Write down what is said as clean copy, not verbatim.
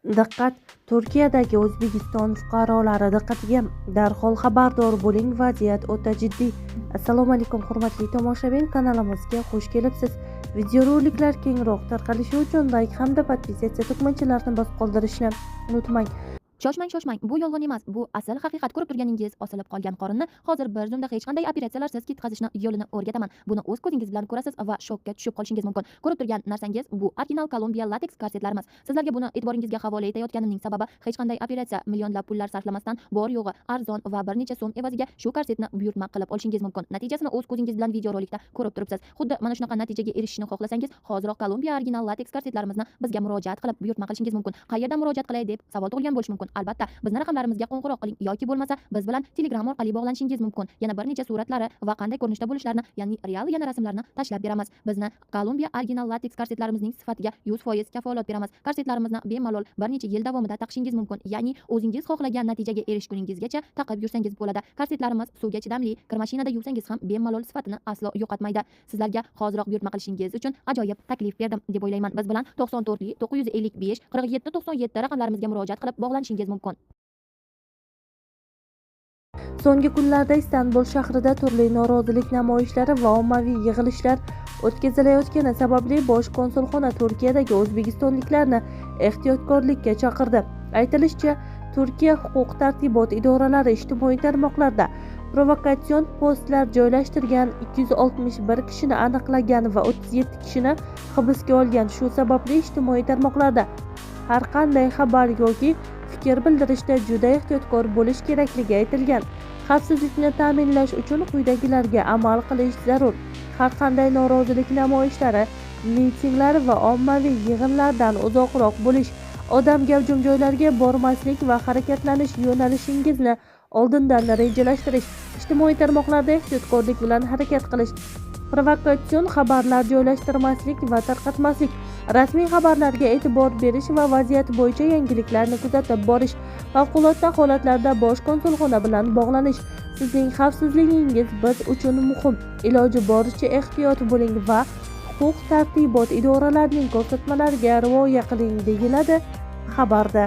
Diqqat! Turkiyadagi O'zbekiston fuqarolari diqqatiga! Darhol xabardor bo'ling, vaziyat o'ta jiddiy. Assalomu alaykum, hurmatli tomoshabin, kanalimizga xush kelibsiz. Videoroliklar kengroq tarqalishi uchun like hamda podpisatsiya tugmachalarini bosib qoldirishni unutmang. Shoshmang, bu yolg'on emas, bu asl haqiqat. Ko'rib turganingiz, osilib qolgan qorinni hozir bir zumda hech qanday operatsiyalarsiz ketkazishni yo'lini o'rgataman. Buni o'z ko'zingiz bilan ko'rasiz va shokka tushib qolishingiz mumkin. Ko'rib turgan narsangiz bu original Kolumbiya lateks korsetlarimiz. Sizlarga buni e'tiboringizga havola etayotganimning sababi hech qanday operatsiya, millionlab pullar sarflamasdan bor yo'g'i arzon va bir necha so'm evaziga shu korsetni buyurtma qilib olishingiz mumkin. Natijasini o'z ko'zingiz bilan videorolikda ko'rib turibsiz. Xuddi mana shunaqa natijaga erishishni xohlasangiz, hoziroq Kolumbiya original lateks korsetlarimizni bizga murojaat qilib buyurtma qilishingiz mumkin. Qayerdan murojaat qilay deb savol tug'ilgan bo'lishi mumkin. Albatta, bizni raqamlarimizga qo'ng'iroq qiling yoki bo'lmasa biz bilan Telegram orqali bog'lanishingiz mumkin. Yana bir necha suratlari va qanday ko'rinishda bo'lishlarini, ya'ni real yana rasmlarni tashlab beramiz. Bizni Kolumbiya original lateks korsetlarimizning sifatiga 100% kafolat beramiz. Korsetlarimizni bemalol bir necha yil davomida taqishingiz mumkin. Ya'ni o'zingiz xohlagan natijaga erishguningizgacha taqib yursangiz bo'ladi. Korsetlarimiz suvga chidamli, kir mashinada yuvsangiz ham bemalol sifatini aslo yo'qotmaydi. Sizlarga hoziroq buyurtma qilishingiz uchun ajoyib taklif berdim deb o'ylayman. Biz bilan 94 955 47 97 raqamlarimizga murojaat qilib bog'lanishingiz mumkin. So'nggi kunlarda Istanbul shahrida turli norozilik namoyishlari va ommaviy yig'ilishlar o'tkazilayotgani sababli Bosh konsulxona Turkiyadagi o'zbekistonliklarni ehtiyotkorlikka chaqirdi. Aytilishicha, Turkiya huquq-tartibot idoralari ijtimoiy tarmoqlarda provokatsion postlar joylashtirgan, 261 kishini aniqlagan va 37 kishini hibsga olgan. Shu sababli ijtimoiy tarmoqlarda har qanday xabar yoki fikr bildirishda juda ehtiyotkor bo'lish kerakligi aytilgan. Xavfsizlikni ta'minlash uchun quyidagilarga amal qilish zarur. Har qanday norozilik namoyishlari, mitinglar va ommaviy yig'inlardan uzoqroq bo'lish, odam gavjum joylarga bormaslik va harakatlanish yo'nalishingizni oldindan rejalashtirish, ijtimoiy tarmoqlarda ehtiyotkorlik bilan harakat qilish, provokatsion xabarlar joylashtirmaslik va tarqatmaslik, rasmiy xabarlarga e'tibor berish va vaziyat bo'yicha yangiliklarni kuzatib borish, favqulodda holatlarda Bosh konsulxona bilan bog'lanish. Sizning xavfsizligingiz biz uchun muhim. Iloji boricha ehtiyot bo'ling va huquq-tartibot idoralarining ko'rsatmalariga rioya qiling, deyiladi xabarda.